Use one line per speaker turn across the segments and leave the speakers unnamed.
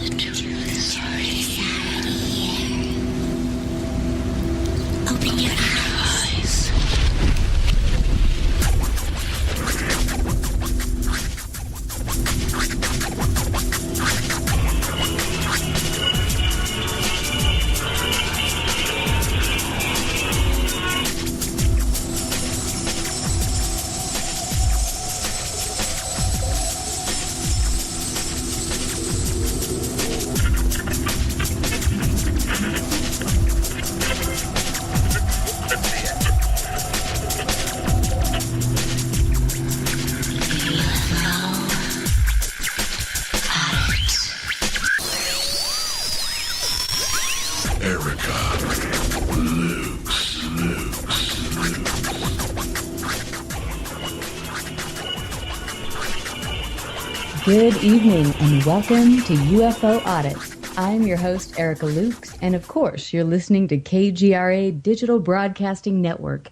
The truth is already here. Open your eyes.
Good evening and welcome to UFO Audit. I'm your host, Erica Lukes, and of course, you're listening to KGRA Digital Broadcasting Network,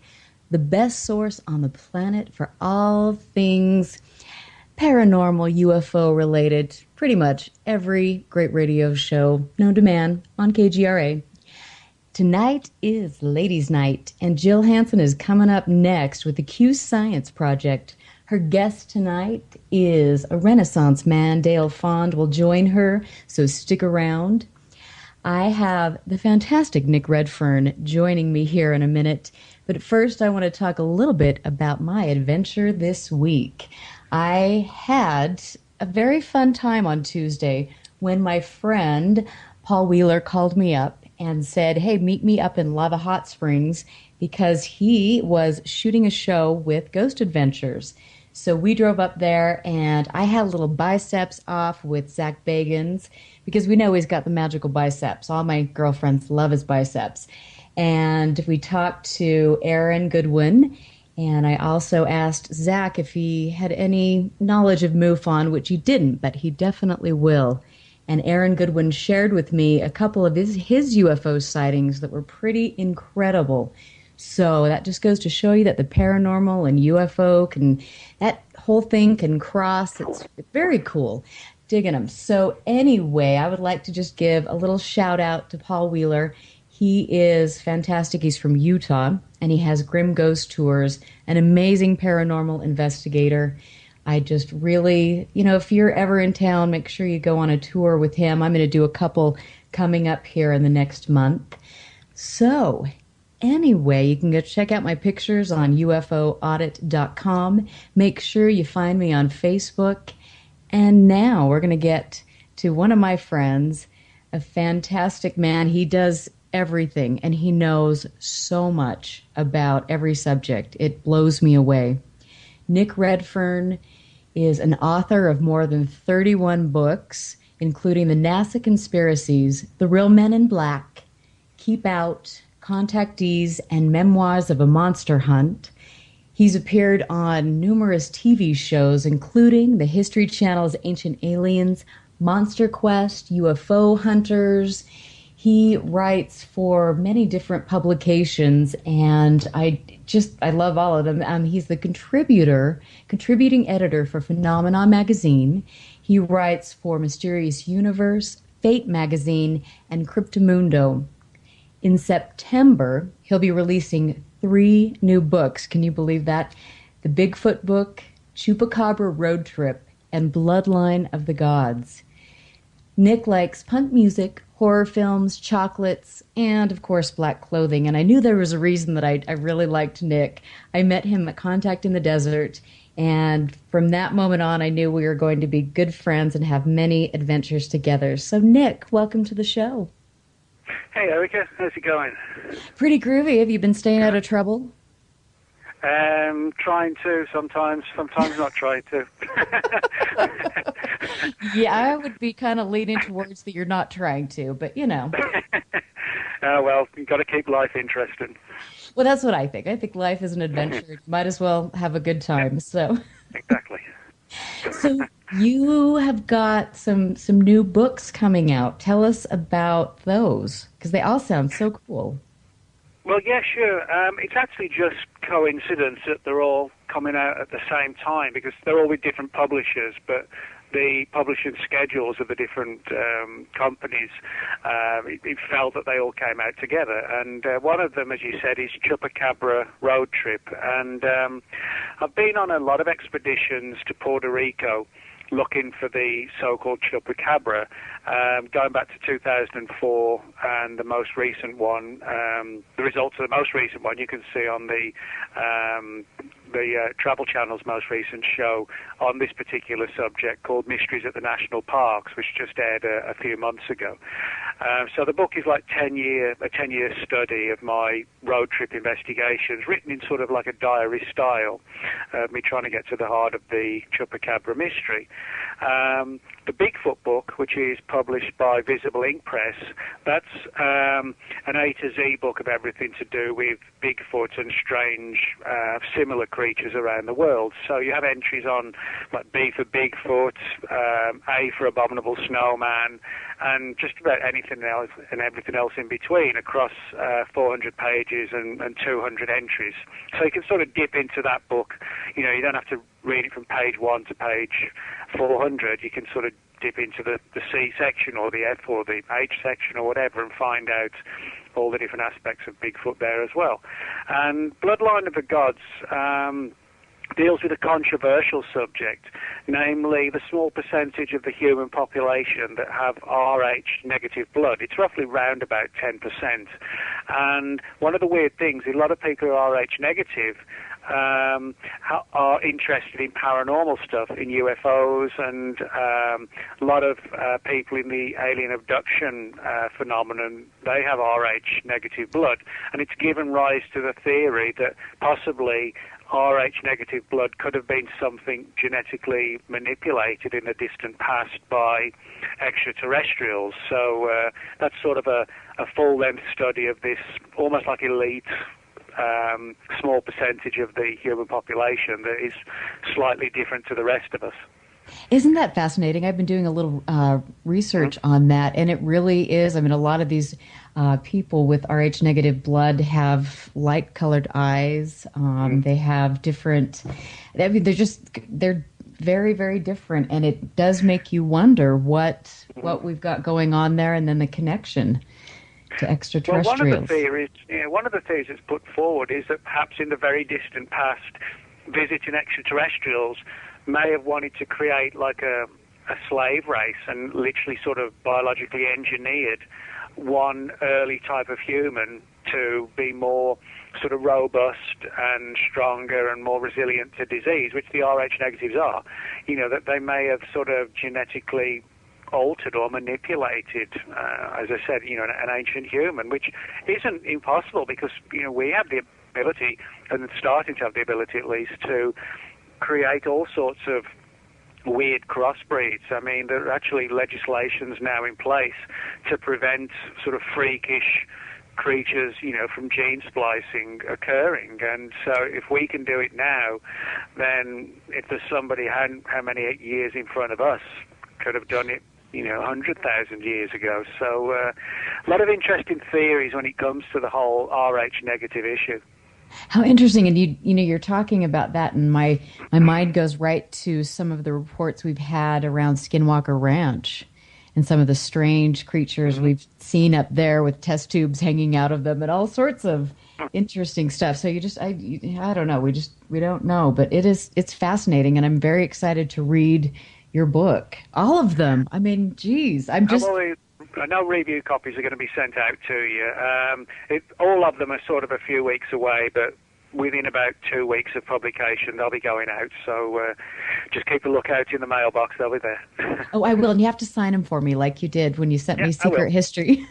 the best source on the planet for all things paranormal, UFO related, pretty much every great radio show known to man on KGRA. Tonight is Ladies' Night, and Jill Hansen is coming up next with the Q Science Project. Her guest tonight is a Renaissance man. Dale Fond will join her, so stick around. I have the fantastic Nick Redfern joining me here in a minute, but first I want to talk a little bit about my adventure this week. I had a very fun time on Tuesday when my friend Paul Wheeler called me up and said, hey, meet me up in Lava Hot Springs, because he was shooting a show with Ghost Adventures. So we drove up there, and I had a little biceps off with Zach Bagans, because we know he's got the magical biceps. All my girlfriends love his biceps. And we talked to Aaron Goodwin, and I also asked Zach if he had any knowledge of MUFON, which he didn't, but he definitely will. And Aaron Goodwin shared with me a couple of his UFO sightings that were pretty incredible. So that just goes to show you that the paranormal and UFO that whole thing can cross. It's very cool. Digging them. So anyway, I would like to just give a little shout out to Paul Wheeler. He is fantastic. He's from Utah, and he has Grim Ghost Tours, an amazing paranormal investigator. I just really, if you're ever in town, make sure you go on a tour with him. I'm going to do a couple coming up here in the next month. So anyway, you can go check out my pictures on UFOaudit.com. Make sure you find me on Facebook. And now we're going to get to one of my friends, a fantastic man. He does everything, and he knows so much about every subject. It blows me away. Nick Redfern is an author of more than 31 books, including The NASA Conspiracies, The Real Men in Black, Keep Out, Contactees, and Memoirs of a Monster Hunt. He's appeared on numerous TV shows, including the History Channel's Ancient Aliens, Monster Quest, UFO Hunters. He writes for many different publications, and I love all of them. He's the contributing editor for Phenomenon magazine. He writes for Mysterious Universe, Fate magazine, and Cryptomundo. In September, he'll be releasing 3 new books. Can you believe that? The Bigfoot Book, Chupacabra Road Trip, and Bloodline of the Gods. Nick likes punk music, horror films, chocolates, and, of course, black clothing. And I knew there was a reason that I really liked Nick. I met him at Contact in the Desert, and from that moment on, I knew we were going to be good friends and have many adventures together. So, Nick, welcome to the show.
Hey, Erica. How's it going?
Pretty groovy. Have you been staying out of trouble?
Trying to, sometimes not trying to.
Yeah, I would be kind of leaning towards that you're not trying to, but
Well, you've got to keep life interesting.
Well, that's what I think. I think life is an adventure. You might as well have a good time. So
Exactly.
So you have got some new books coming out. Tell us about those, because they all sound so cool.
Well, yeah, sure. It's actually just coincidence that they're all coming out at the same time, because they're all with different publishers. But the publishing schedules of the different companies, it felt that they all came out together. And one of them, as you said, is Chupacabra Road Trip. And I've been on a lot of expeditions to Puerto Rico looking for the so-called Chupacabra, going back to 2004, and the most recent one, the results of the most recent one you can see on the Travel Channel's most recent show on this particular subject called Mysteries at the National Parks, which just aired a few months ago. So the book is like a 10-year study of my road trip investigations, written in sort of like a diary style, me trying to get to the heart of the Chupacabra mystery. The Bigfoot book, which is published by Visible Ink Press, that's an A to Z book of everything to do with Bigfoot and strange similar creatures around the world. So you have entries on like B for Bigfoot, A for Abominable Snowman, and just about anything else and everything else in between across 400 pages and 200 entries. So you can sort of dip into that book. You know, you don't have to read it from page 1 to page 400. You can sort of dip into the C section or the F or the H section or whatever and find out all the different aspects of Bigfoot there as well. And Bloodline of the Gods deals with a controversial subject, namely the small percentage of the human population that have Rh negative blood. It's roughly round about 10%. And one of the weird things, a lot of people who are Rh negative are interested in paranormal stuff, in UFOs, and a lot of people in the alien abduction phenomenon, they have Rh negative blood. And it's given rise to the theory that possibly Rh negative blood could have been something genetically manipulated in the distant past by extraterrestrials. So that's sort of a full-length study of this almost like elite small percentage of the human population that is slightly different to the rest of us.
Isn't that fascinating? I've been doing a little research on that, and it really is. I mean, a lot of these people with Rh negative blood have light-colored eyes. They have different. I mean, they're very, very different, and it does make you wonder what we've got going on there, and then the connection to extraterrestrials.
Well, one of the theories that's put forward is that perhaps in the very distant past, visiting extraterrestrials may have wanted to create like a slave race and literally sort of biologically engineered one early type of human to be more sort of robust and stronger and more resilient to disease, which the Rh negatives are. You know, that they may have sort of genetically altered or manipulated, as I said, you know, an ancient human, which isn't impossible because, you know, we have the ability, and starting to have the ability at least, to create all sorts of weird crossbreeds. I mean, there are actually legislations now in place to prevent sort of freakish creatures, you know, from gene splicing occurring. And so if we can do it now, then if there's somebody how many years in front of us could have done it, you know, 100,000 years ago. So a lot of interesting theories when it comes to the whole Rh negative issue.
How interesting. And you know, you're talking about that, and my mind goes right to some of the reports we've had around Skinwalker Ranch and some of the strange creatures we've seen up there with test tubes hanging out of them and all sorts of interesting stuff. So I don't know. We don't know, but it's fascinating, and I'm very excited to read your book, all of them. I mean, geez, I
know review copies are going to be sent out to you. All of them are sort of a few weeks away, but within about 2 weeks of publication, they'll be going out. So just keep a lookout in the mailbox. They'll be there.
Oh, I will. And you have to sign them for me like you did when you sent me Secret History.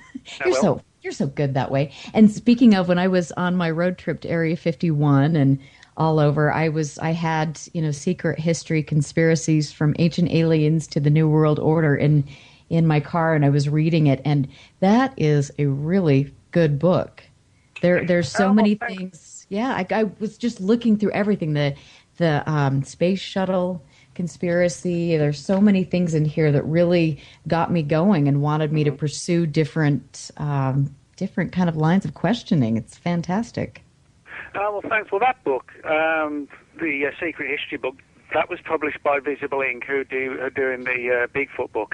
You're so good that way. And speaking of, when I was on my road trip to Area 51 and all over, I had, you know, Secret History, conspiracies from ancient aliens to the New World Order in my car, and I was reading it, and that is a really good book. There's so many things. Yeah, I was just looking through everything. The space shuttle conspiracy. There's so many things in here that really got me going and wanted me to pursue different kind of lines of questioning. It's fantastic.
Well, thanks. Well, that book, the Secret History book, That was published by Visible Ink, who are doing the Bigfoot book.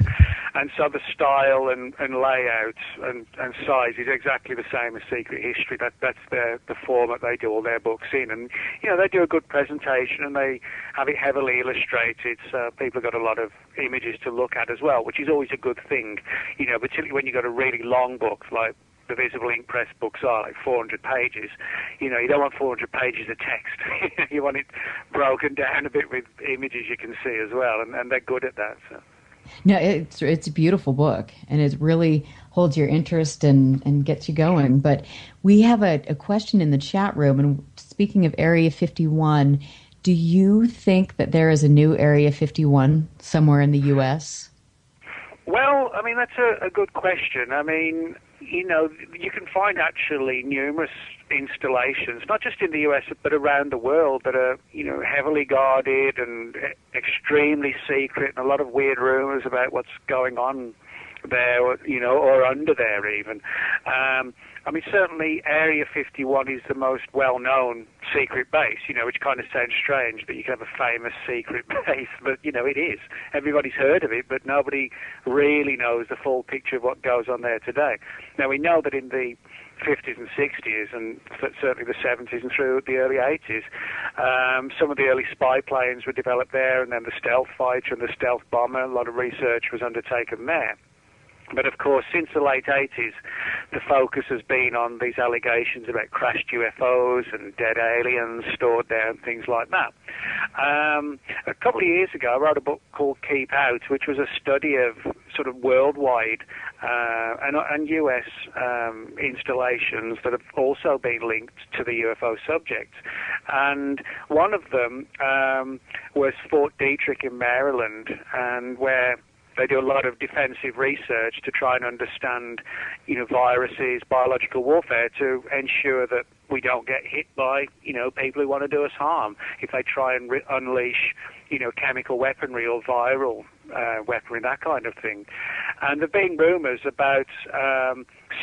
And so the style and layout and size is exactly the same as Secret History. That's the format they do all their books in. And, they do a good presentation, and they have it heavily illustrated, so people have got a lot of images to look at as well, which is always a good thing, particularly when you've got a really long book like the Visible Ink Press books are, like 400 pages. You don't want 400 pages of text. You want it broken down a bit with images you can see as well, and they're good at that. So.
No, it's a beautiful book, and it really holds your interest and gets you going. But we have a question in the chat room, and speaking of Area 51, do you think that there is a new Area 51 somewhere in the U.S.?
Well, I mean, that's a good question. I mean, you can find actually numerous installations, not just in the US, but around the world, that are, heavily guarded and extremely secret, and a lot of weird rumors about what's going on there, or under there even. I mean, certainly Area 51 is the most well-known secret base, which kind of sounds strange that you can have a famous secret base, but, it is. Everybody's heard of it, but nobody really knows the full picture of what goes on there today. Now, we know that in the 50s and 60s, and certainly the 70s and through the early 80s, some of the early spy planes were developed there, and then the stealth fighter and the stealth bomber, a lot of research was undertaken there. But of course, since the late 80s, the focus has been on these allegations about crashed UFOs and dead aliens stored there and things like that. A couple of years ago, I wrote a book called Keep Out, which was a study of sort of worldwide and US installations that have also been linked to the UFO subject. And one of them was Fort Detrick in Maryland, and where they do a lot of defensive research to try and understand, viruses, biological warfare, to ensure that we don't get hit by, people who want to do us harm. If they try and unleash, chemical weaponry or viral weaponry, that kind of thing. And there have been rumors about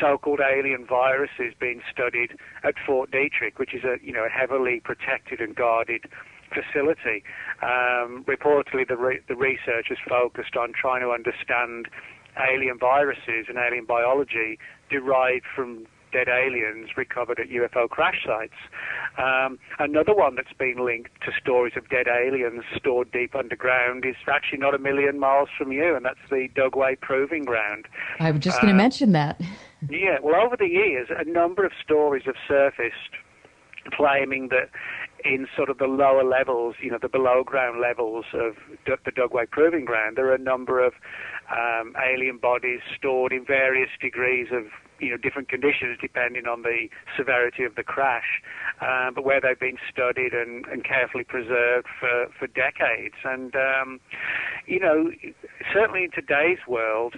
so-called alien viruses being studied at Fort Detrick, which is a heavily protected and guarded facility. Reportedly, the research is focused on trying to understand alien viruses and alien biology derived from dead aliens recovered at UFO crash sites. Another one that's been linked to stories of dead aliens stored deep underground is actually not a million miles from you, and that's the Dugway Proving Ground. I was just
going to mention that.
Yeah, well, over the years, a number of stories have surfaced claiming that in sort of the lower levels, the below ground levels of the Dugway Proving Ground, there are a number of alien bodies stored in various degrees of different conditions depending on the severity of the crash, but where they've been studied and carefully preserved for decades. And certainly in today's world,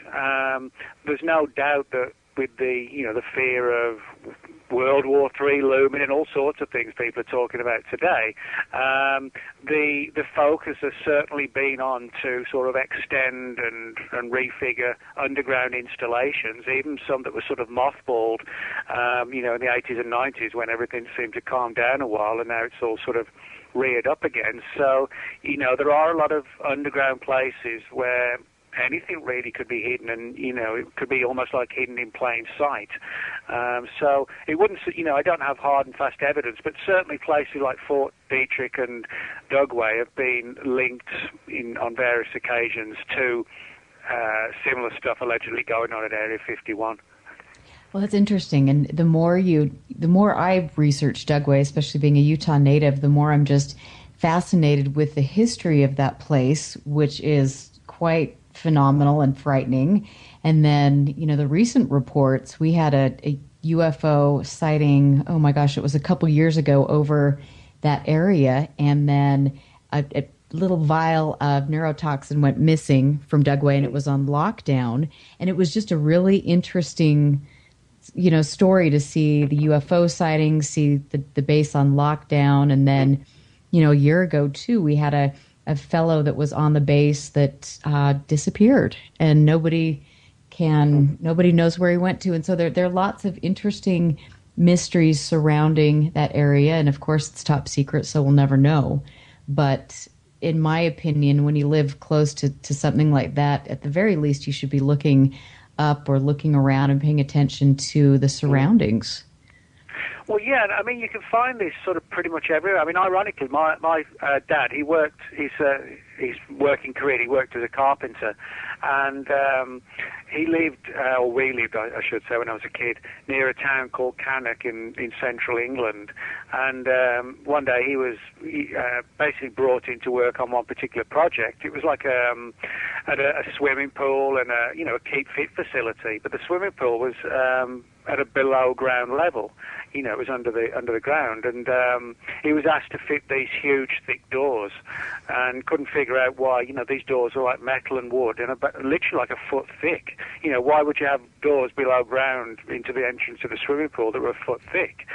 there's no doubt that with the the fear of World War III looming and all sorts of things people are talking about today, the focus has certainly been on to sort of extend and refigure underground installations, even some that were sort of mothballed, in the 80s and 90s when everything seemed to calm down a while, and now it's all sort of reared up again. So, there are a lot of underground places where anything really could be hidden, and it could be almost like hidden in plain sight. So it wouldn't, I don't have hard and fast evidence, but certainly places like Fort Detrick and Dugway have been linked on various occasions to similar stuff allegedly going on at Area 51.
Well, that's interesting. And the more I've researched Dugway, especially being a Utah native, the more I'm just fascinated with the history of that place, which is quite phenomenal and frightening. And then, the recent reports, we had a UFO sighting, oh my gosh, it was a couple years ago over that area. And then a little vial of neurotoxin went missing from Dugway, and it was on lockdown. And it was just a really interesting, story to see the UFO sightings, see the base on lockdown. And then, a year ago too, we had a fellow that was on the base that disappeared, and nobody knows where he went to. And so there are lots of interesting mysteries surrounding that area. And of course, it's top secret, so we'll never know. But in my opinion, when you live close to something like that, at the very least, you should be looking up or looking around and paying attention to the surroundings.
Well, yeah, I mean, you can find this sort of pretty much everywhere. I mean, ironically, my dad, his working career, he worked as a carpenter, and he lived, or we lived, I should say, when I was a kid, near a town called Cannock in central England. And one day he was basically brought in to work on one particular project. It was like at a swimming pool and a keep fit facility, but the swimming pool was at a below ground level. It was under the ground, and he was asked to fit these huge, thick doors, and couldn't figure out why. These doors are like metal and wood, and literally like a foot thick. Why would you have doors below ground into the entrance of a swimming pool that were a foot thick?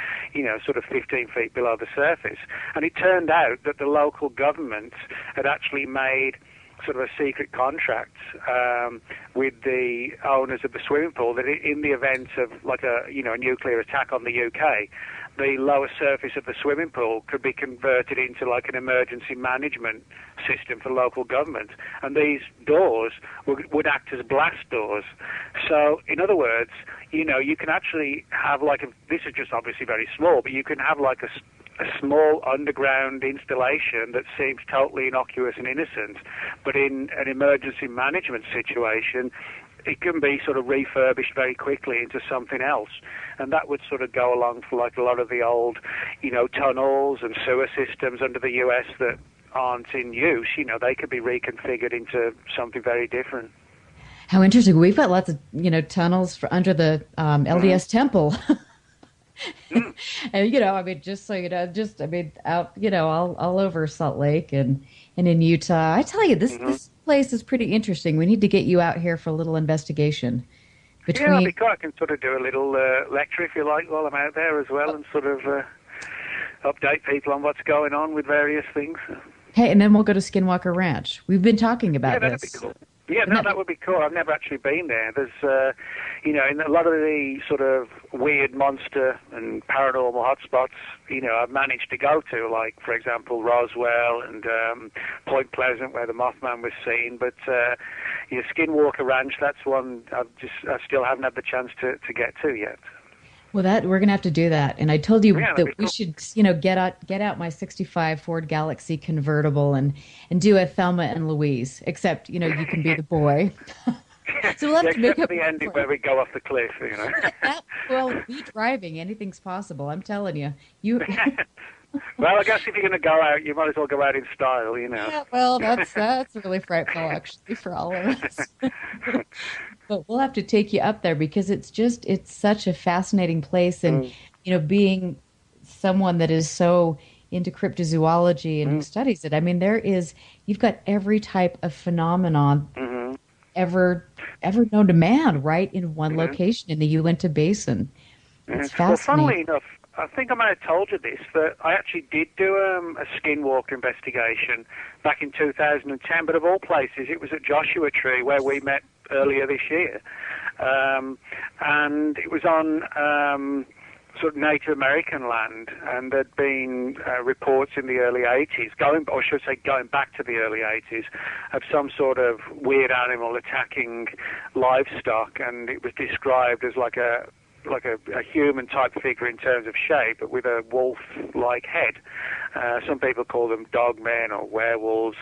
Sort of 15 feet below the surface. And it turned out that the local government had actually made sort of a secret contract with the owners of the swimming pool that in the event of like a nuclear attack on the UK, the lower surface of the swimming pool could be converted into like an emergency management system for local government, and these doors would act as blast doors. So in other words, you can actually have this is just obviously very small, but you can have like a small underground installation that seems totally innocuous and innocent, but in an emergency management situation, it can be sort of refurbished very quickly into something else. And that would sort of go along for like a lot of the old, tunnels and sewer systems under the US that aren't in use. They could be reconfigured into something very different.
How interesting. We've got lots of, tunnels under the LDS temple. And I mean, just so you know, out, all over Salt Lake and in Utah. I tell you, this place is pretty interesting. We need to get you out here for a little investigation.
Yeah, because I can sort of do a little lecture if you like while I'm out there as well, and sort of update people on what's going on with various things.
Hey, and then we'll go to Skinwalker Ranch. We've been talking about this.
That'd be cool. Yeah, that would be cool. I've never actually been there. There's, in a lot of the sort of weird monster and paranormal hotspots, I've managed to go to, like, for example, Roswell and Point Pleasant, where the Mothman was seen. But Skinwalker Ranch, that's one I still haven't had the chance to get to yet.
Well, we're going to have to do that. And I told you that we
cool.
should, get out my 65 Ford Galaxy convertible and do a Thelma and Louise, except, you can be the boy. So we'll have to make up
the ending where we go off the cliff,
Well, me driving, anything's possible. I'm telling you.
Well, I guess if you're going to go out, you might as well go out in style,
Yeah, well, that's really frightful, actually, for all of us. But we'll have to take you up there because it's such a fascinating place. And, being someone that is so into cryptozoology and who studies it, I mean, you've got every type of phenomenon ever known to man right in one location in the Uinta Basin. It's fascinating.
Well, funnily enough, I think I may have told you this, that I actually did do a skinwalker investigation back in 2010, but of all places, it was at Joshua Tree where we met earlier this year. And it was on sort of Native American land, and there'd been reports in the early 80s, going back to the early 80s, of some sort of weird animal attacking livestock, and it was described as like a human-type figure in terms of shape, but with a wolf-like head. Some people call them dogmen or werewolves.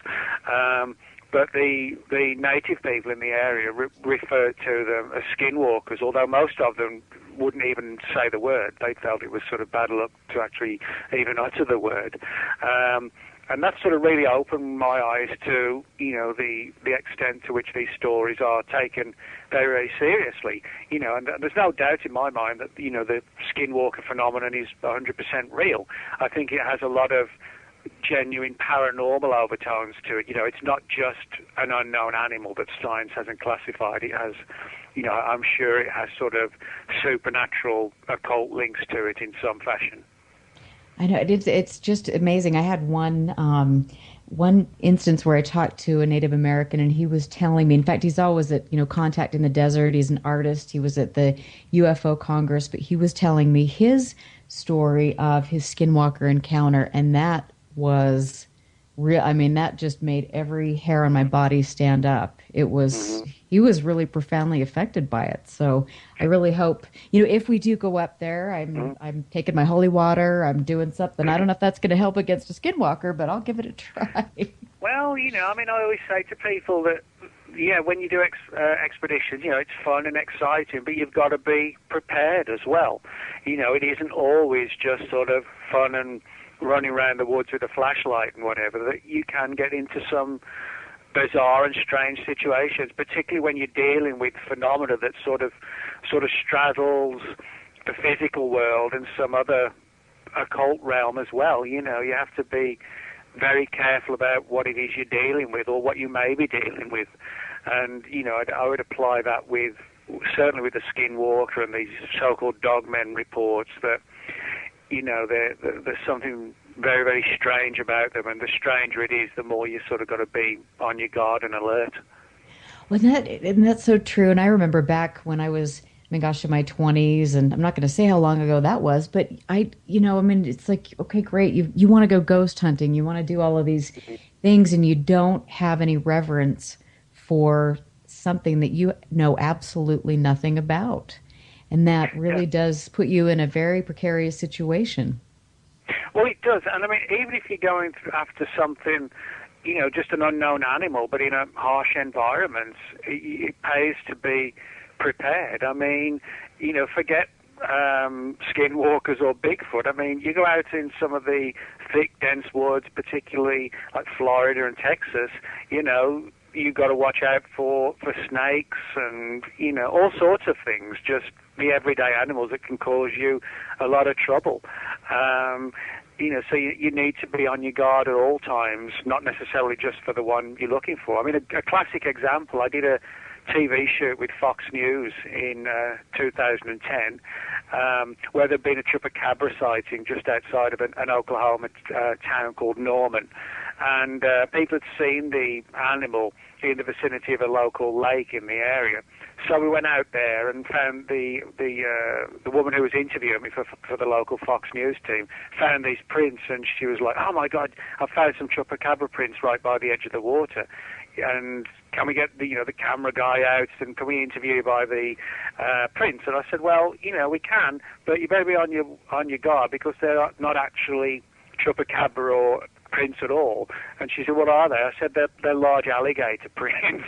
But the native people in the area referred to them as skinwalkers, although most of them wouldn't even say the word. They felt it was sort of bad luck to actually even utter the word. And that sort of really opened my eyes to, the extent to which these stories are taken very, very seriously. And there's no doubt in my mind that, the skinwalker phenomenon is 100% real. I think it has a lot of genuine paranormal overtones to it. It's not just an unknown animal that science hasn't classified. It has, I'm sure it has sort of supernatural occult links to it in some fashion.
I know it's just amazing. I had one instance where I talked to a Native American, and he was telling me. In fact, he's always at Contact in the Desert. He's an artist. He was at the UFO Congress, but he was telling me his story of his skinwalker encounter, and that was I mean, that just made every hair on my body stand up. It was, he was really profoundly affected by it. So I really hope, if we do go up there, I'm taking my holy water, I'm doing something. I don't know if that's going to help against a skinwalker, but I'll give it a try.
Well, I always say to people that, when you do expeditions, it's fun and exciting, but you've got to be prepared as well. It isn't always just sort of fun and running around the woods with a flashlight and whatever. That you can get into some bizarre and strange situations, particularly when you're dealing with phenomena that sort of straddles the physical world and some other occult realm as well. You have to be very careful about what it is you're dealing with or what you may be dealing with. And, I would apply that certainly with the skinwalker and these so-called dogmen reports that, there's something very, very strange about them. And the stranger it is, the more you sort of got to be on your guard and alert.
Well, that's so true. And I remember back when I was, in my 20s, and I'm not going to say how long ago that was, but it's like, okay, great. You want to go ghost hunting. You want to do all of these things, and you don't have any reverence for something that you know absolutely nothing about. And that really does put you in a very precarious situation.
Well, it does. And even if you're going after something, just an unknown animal, but in a harsh environment, it pays to be prepared. Forget skinwalkers or Bigfoot. You go out in some of the thick, dense woods, particularly like Florida and Texas, you've got to watch out for snakes and, all sorts of things, just the everyday animals that can cause you a lot of trouble. So you need to be on your guard at all times, not necessarily just for the one you're looking for. A classic example, I did a TV shoot with Fox News in 2010, where there'd been a chupacabra sighting just outside of an Oklahoma town called Norman. And people had seen the animal in the vicinity of a local lake in the area. So we went out there and found the woman who was interviewing me for the local Fox News team, found these prints, and she was like, "Oh my God, I found some chupacabra prints right by the edge of the water. And can we get the camera guy out, and can we interview you by the prints?" And I said, "Well, we can, but you better be on your guard, because they're not actually chupacabra or prints at all." And she said, "What are they?" I said, they're large alligator prints.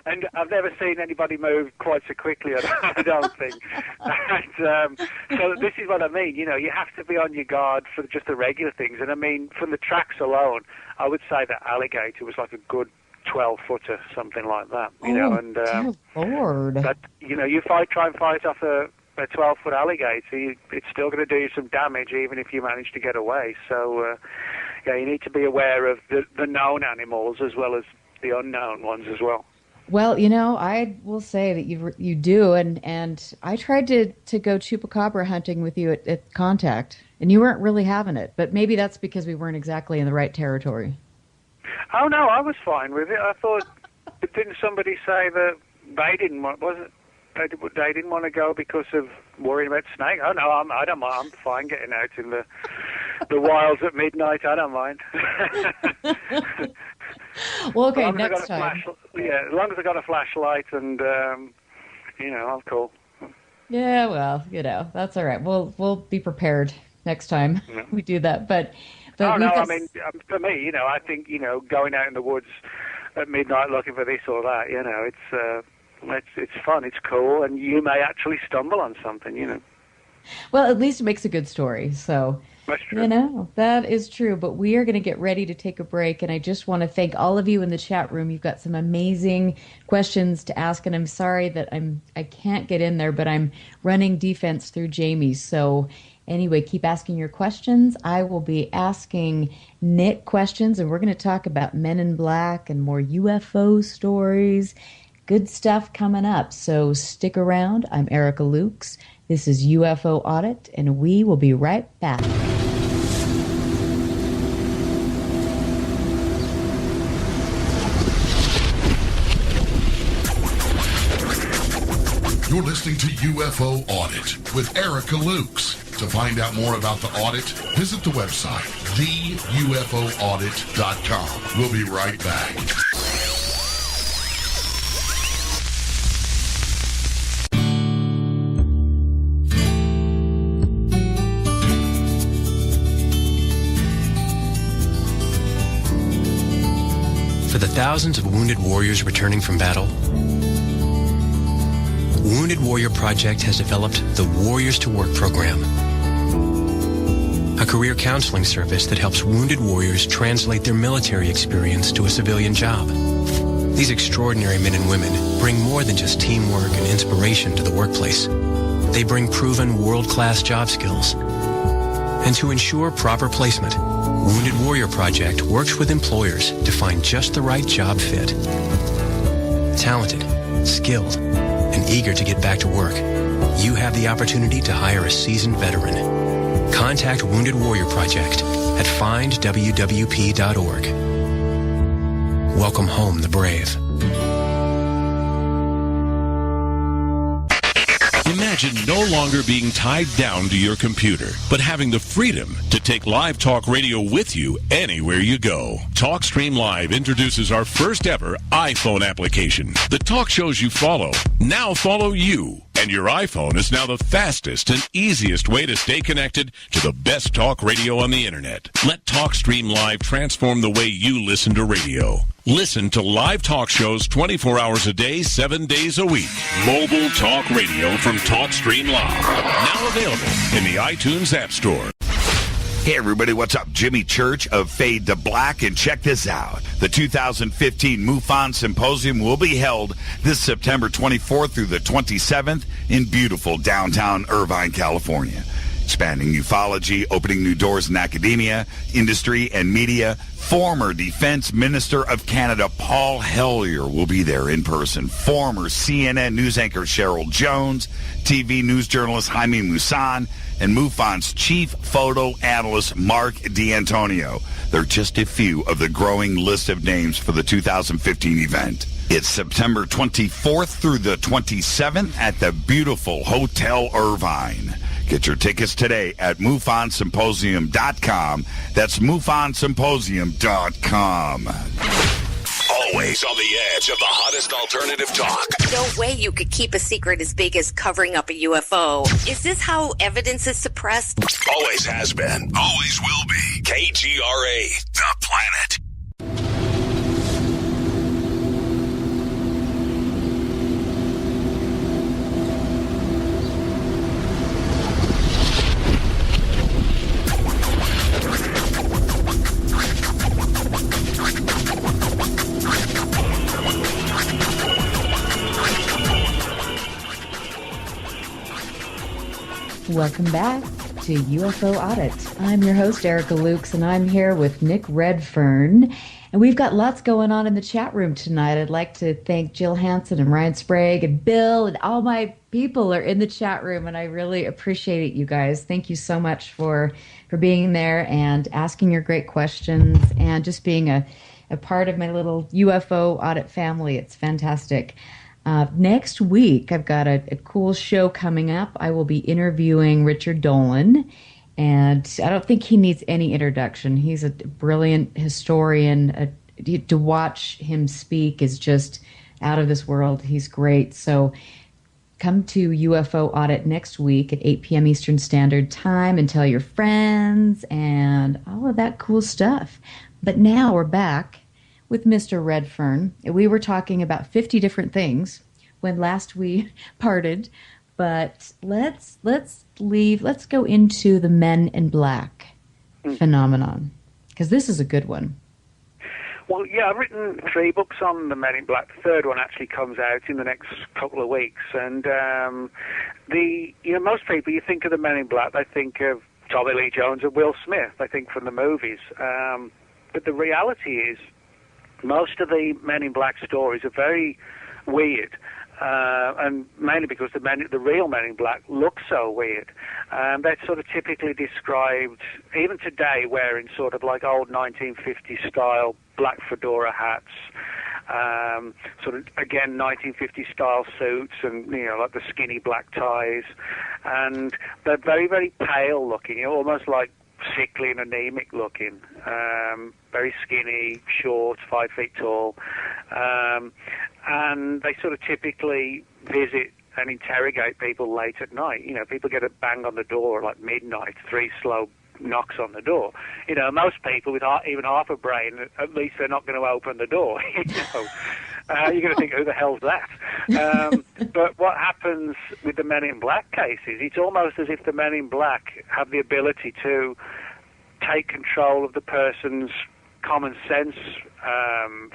and I've never seen anybody move quite so quickly, I don't think. And, so this is what I mean. You have to be on your guard for just the regular things. And from the tracks alone, I would say that alligator was like a good 12-footer, something like that.
Dear Lord.
But you try and fight off a 12-foot alligator, it's still going to do you some damage, even if you manage to get away. So, you need to be aware of the known animals as well as the unknown ones as well.
Well, I will say that you do, and I tried to go chupacabra hunting with you at Contact, and you weren't really having it. But maybe that's because we weren't exactly in the right territory.
Oh no, I was fine with it. I thought, didn't somebody say that they didn't want? Was it? They didn't want to go because of worrying about snake. Oh no, I don't mind. I'm fine getting out in the wilds at midnight. I don't mind.
Well, okay, next time.
As long as I got a flashlight and I'm cool.
Yeah, well, that's all right. We'll be prepared next time we do that. But
for me, I think going out in the woods at midnight looking for this or that, it's fun, it's cool, and you may actually stumble on something,
Well, at least it makes a good story. So,
that's true.
That is true. But we are going to get ready to take a break, and I just want to thank all of you in the chat room. You've got some amazing questions to ask, and I'm sorry that I can't get in there, but I'm running defense through Jamie. So anyway, keep asking your questions. I will be asking Nick questions, and we're going to talk about Men in Black and more UFO stories. Good stuff coming up, so stick around. I'm Erica Lukes. This is UFO Audit, and we will be right back.
You're listening to UFO Audit with Erica Lukes. To find out more about the audit, visit the website, theufoaudit.com. We'll be right back.
For the thousands of wounded warriors returning from battle, Wounded Warrior Project has developed the Warriors to Work program, a career counseling service that helps wounded warriors translate their military experience to a civilian job. These extraordinary men and women bring more than just teamwork and inspiration to the workplace. They bring proven world-class job skills. And to ensure proper placement, Wounded Warrior Project works with employers to find just the right job fit. Talented, skilled, and eager to get back to work, you have the opportunity to hire a seasoned veteran. Contact Wounded Warrior Project at findwwp.org. Welcome home the brave.
Imagine no longer being tied down to your computer, but having the freedom to take live talk radio with you anywhere you go. TalkStream Live introduces our first ever iPhone application. The talk shows you follow now follow you. And your iPhone is now the fastest and easiest way to stay connected to the best talk radio on the internet. Let TalkStream Live transform the way you listen to radio. Listen to live talk shows 24 hours a day, 7 days a week. Mobile talk radio from TalkStream Live. Now available in the iTunes App Store.
Hey everybody, what's up? Jimmy Church of Fade to Black, and check this out. The 2015 MUFON Symposium will be held this September 24th through the 27th in beautiful downtown Irvine, California. Expanding ufology, opening new doors in academia, industry, and media. Former Defense Minister of Canada Paul Hellyer will be there in person. Former CNN news anchor Cheryl Jones, TV news journalist Jaime Maussan, and MUFON's chief photo analyst Mark D'Antonio. They're just a few of the growing list of names for the 2015 event. It's September 24th through the 27th at the beautiful Hotel Irvine. Get your tickets today at MUFONSymposium.com. That's MUFONSymposium.com.
Always on the edge of the hottest alternative talk.
No way you could keep a secret as big as covering up a UFO. Is this how evidence is suppressed?
Always has been. Always will be. KGRA, The Planet.
Welcome back to UFO Audit. I'm your host, Erica Lukes, and I'm here with Nick Redfern. And we've got lots going on in the chat room tonight. I'd like to thank Jill Hansen and Ryan Sprague and Bill, and all my people are in the chat room, and I really appreciate it, you guys. Thank you so much for being there and asking your great questions and just being a part of my little UFO Audit family. It's fantastic. Next week, I've got a cool show coming up. I will be interviewing Richard Dolan, and I don't think he needs any introduction. He's a brilliant historian. To watch him speak is just out of this world. He's great. So come to UFO Audit next week at 8 p.m. Eastern Standard Time and tell your friends and all of that cool stuff. But now we're back with Mr. Redfern. We were talking about 50 different things when last we parted, but let's go into the Men in Black phenomenon, because this is a good one.
Well, yeah, I've written 3 books on the Men in Black. The third one actually comes out in the next couple of weeks. And most people, you think of the Men in Black, they think of Tommy Lee Jones and Will Smith, I think, from the movies. But the reality is, most of the Men in Black stories are very weird, and mainly because the real Men in Black look so weird. They're sort of typically described, even today, wearing sort of like old 1950s style black fedora hats, sort of, again, 1950 style suits and, like the skinny black ties. And they're very, very pale looking, almost like sickly and anemic looking, very skinny, short, 5 feet tall. And they sort of typically visit and interrogate people late at night. People get a bang on the door like midnight, 3 slow knocks on the door. Most people with even half a brain, at least they're not going to open the door. You're going to think, who the hell's that? But what happens with the Men in Black cases, it's almost as if the Men in Black have the ability to take control of the person's common sense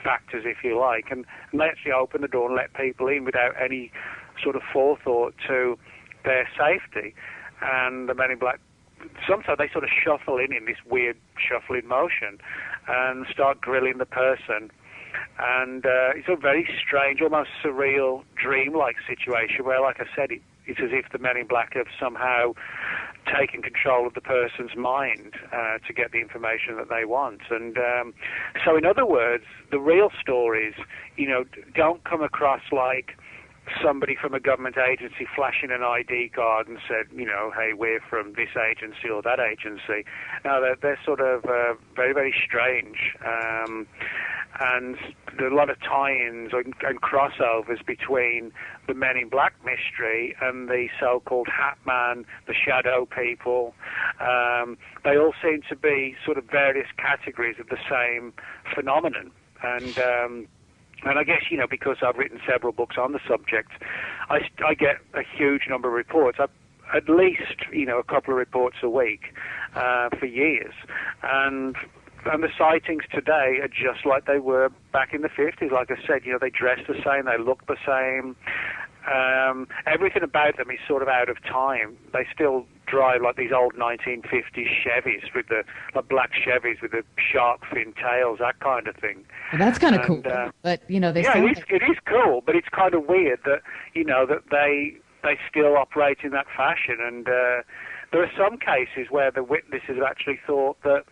factors, if you like, and they actually open the door and let people in without any sort of forethought to their safety. And the Men in Black, sometimes they sort of shuffle in this weird shuffling motion and start grilling the person. And it's a very strange, almost surreal, dreamlike situation where, like I said, it's as if the Men in Black have somehow taken control of the person's mind to get the information that they want. And so, in other words, the real stories, don't come across like somebody from a government agency flashing an ID card and said, hey, we're from this agency or that agency. No, they're sort of very, very strange. And there are a lot of tie-ins and crossovers between the Men in Black mystery and the so-called Hat Man, the Shadow People. They all seem to be sort of various categories of the same phenomenon. And I guess, because I've written several books on the subject, I get a huge number of reports. At least, a couple of reports a week for years. And the sightings today are just like they were back in the 50s. Like I said, they dress the same, they look the same. Everything about them is sort of out of time. They still drive like these old 1950s Chevys with the black Chevys with the shark fin tails, that kind of thing.
Well, that's kind of cool. But they
it is cool, but it's kind of weird that that they still operate in that fashion. And there are some cases where the witnesses have actually thought that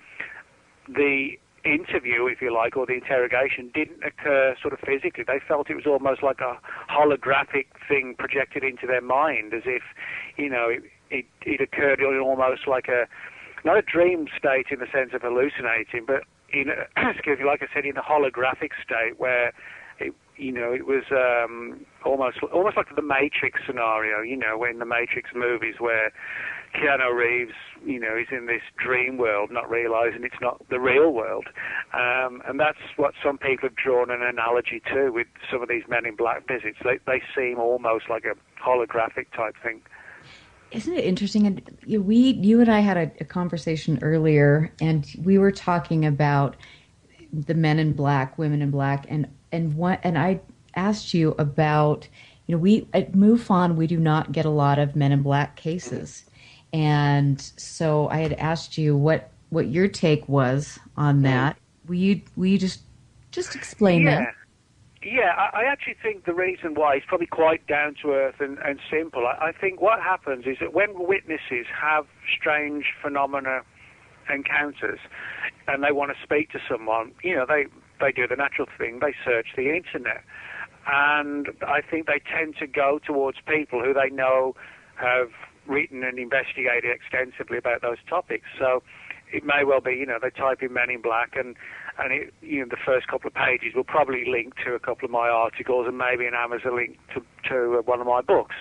the interview, if you like, or the interrogation didn't occur sort of physically. They felt it was almost like a holographic thing projected into their mind, as if, it occurred in almost like not a dream state in the sense of hallucinating, but like I said, in a holographic state where it was almost like the Matrix scenario, in the Matrix movies where Keanu Reeves, is in this dream world, not realizing it's not the real world. And that's what some people have drawn an analogy to with some of these Men in Black visits. They seem almost like a holographic type thing.
Isn't it interesting? And you and I had a conversation earlier, and we were talking about the Men in Black, Women in Black, and I asked you about, we at MUFON, we do not get a lot of Men in Black cases. And so I had asked you what your take was on that. Will you just explain that?
Yeah, I actually think the reason why is probably quite down to earth and simple. I think what happens is that when witnesses have strange phenomena encounters and they want to speak to someone, they do the natural thing, they search the internet. And I think they tend to go towards people who they know have written and investigated extensively about those topics. So it may well be, they type in Men in Black and it, the first couple of pages will probably link to a couple of my articles and maybe an Amazon link to one of my books.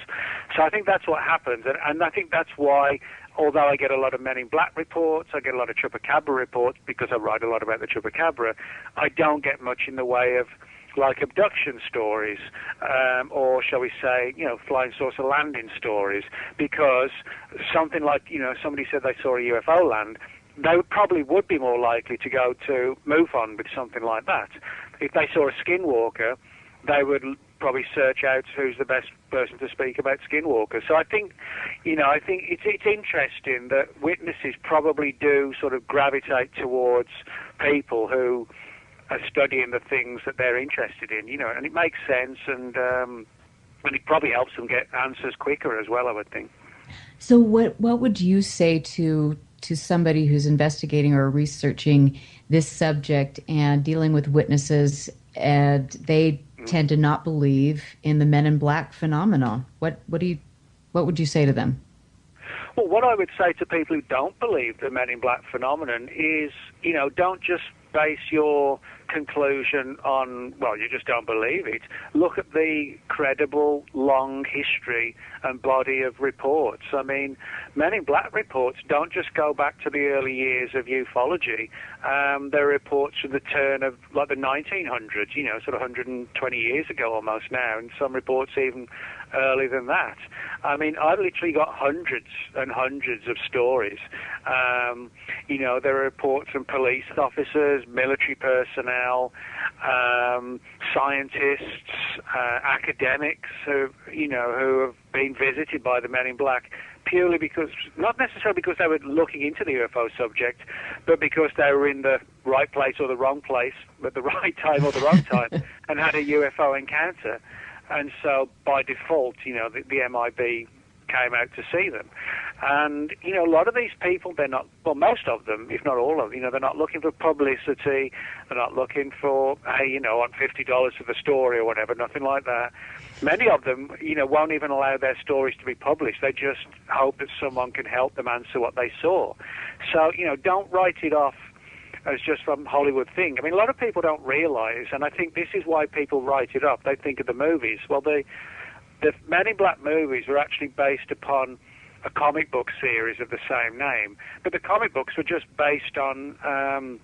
So I think that's what happens. And I think that's why, although I get a lot of Men in Black reports, I get a lot of Chupacabra reports because I write a lot about the Chupacabra, I don't get much in the way of like abduction stories, or shall we say, flying saucer landing stories, because something like, somebody said they saw a UFO land, they probably would be more likely to go to MUFON with something like that. If they saw a skinwalker, they would probably search out who's the best person to speak about skinwalkers. So I think it's interesting that witnesses probably do sort of gravitate towards people who are studying the things that they're interested in, and it makes sense, and it probably helps them get answers quicker as well, I would think.
So what would you say to somebody who's investigating or researching this subject and dealing with witnesses and they tend to not believe in the Men in Black phenomenon. What would you say to them?
Well, what I would say to people who don't believe the Men in Black phenomenon is, don't just base your conclusion on, well, you just don't believe it. Look at the credible, long history and body of reports. I mean, Men in Black reports don't just go back to the early years of ufology. There are reports from the turn of, like, the 1900s, sort of 120 years ago almost now, and some reports even earlier than that. I mean, I've literally got hundreds and hundreds of stories. There are reports from police officers, military personnel, scientists, academics who have been visited by the Men in Black purely because, not necessarily because they were looking into the UFO subject, but because they were in the right place or the wrong place at the right time or the wrong time and had a UFO encounter. And so, by default, the MIB came out to see them. And, a lot of these people, they're not, well, most of them, if not all of them, they're not looking for publicity. They're not looking for, hey, I want $50 for the story or whatever, nothing like that. Many of them, won't even allow their stories to be published. They just hope that someone can help them answer what they saw. So, don't write it off as just some Hollywood thing. I mean, a lot of people don't realize, and I think this is why people write it up. They think of the movies. Well, the Men in Black movies were actually based upon a comic book series of the same name, but the comic books were just based on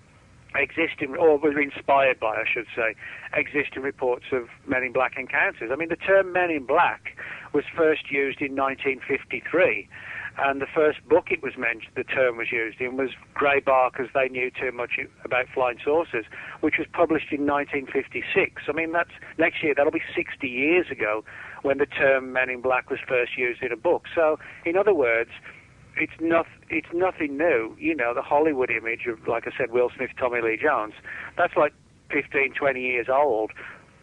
existing, or were inspired by, I should say, existing reports of Men in Black encounters. I mean, the term Men in Black was first used in 1953. And the first book it was mentioned, the term was used in, was Graybarkers, They Knew Too Much About Flying Saucers, which was published in 1956. I mean, that's next year, that'll be 60 years ago when the term Men in Black was first used in a book. So, in other words, it's nothing new. The Hollywood image of, like I said, Will Smith, Tommy Lee Jones, that's like 15, 20 years old.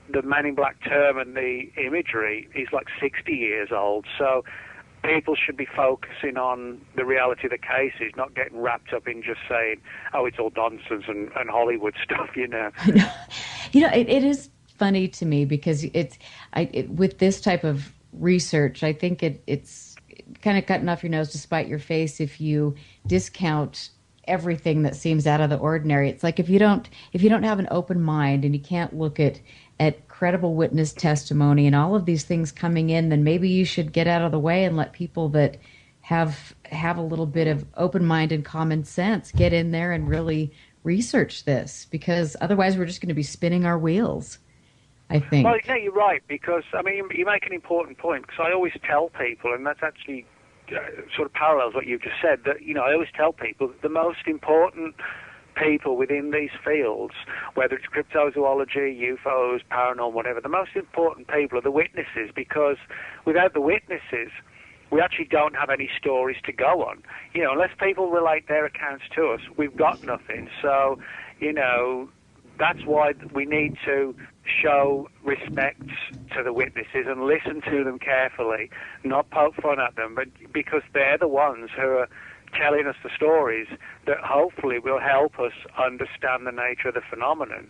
The Men in Black term and the imagery is like 60 years old. So people should be focusing on the reality of the cases, not getting wrapped up in just saying, oh, it's all nonsense and Hollywood stuff,
It is funny to me because with this type of research, I think it's kind of cutting off your nose to spite your face if you discount everything that seems out of the ordinary. It's like if you don't have an open mind and you can't look at credible witness testimony and all of these things coming in, then maybe you should get out of the way and let people that have a little bit of open mind and common sense get in there and really research this, because otherwise we're just going to be spinning our wheels, I think.
Well, yeah, you're right, because, I mean, you make an important point, because I always tell people, and that's actually sort of parallels what you've just said, that, I always tell people that the most important people within these fields, whether it's cryptozoology, UFOs, paranormal, whatever, the most important people are the witnesses, because without the witnesses, we actually don't have any stories to go on. Unless people relate their accounts to us, we've got nothing. So, that's why we need to show respect to the witnesses and listen to them carefully, not poke fun at them, but because they're the ones who are telling us the stories that hopefully will help us understand the nature of the phenomenon.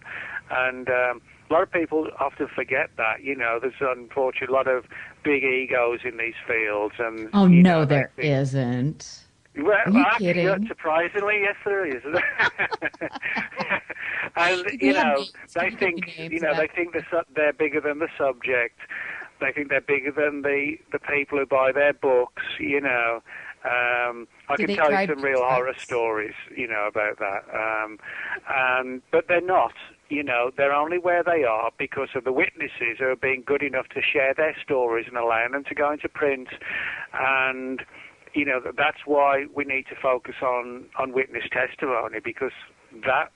And a lot of people often forget that. There's unfortunately a lot of big egos in these fields. And
no, there isn't.
Well,
are you kidding?
Surprisingly, yes, there is. And they think they think they're bigger than the subject. They think they're bigger than the people who buy their books. I can tell you some real horror stories, about that. But they're not. They're only where they are because of the witnesses who are being good enough to share their stories and allowing them to go into print. And that's why we need to focus on witness testimony, because that,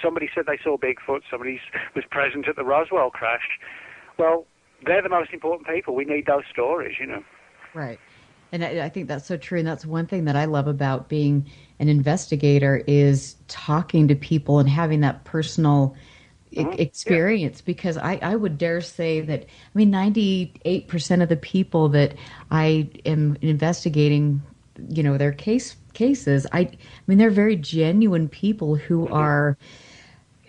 somebody said they saw Bigfoot, somebody was present at the Roswell crash. Well, they're the most important people. We need those stories,
Right. And I think that's so true. And that's one thing that I love about being an investigator is talking to people and having that personal experience, because I would dare say that, 98% of the people that I am investigating, their cases, they're very genuine people who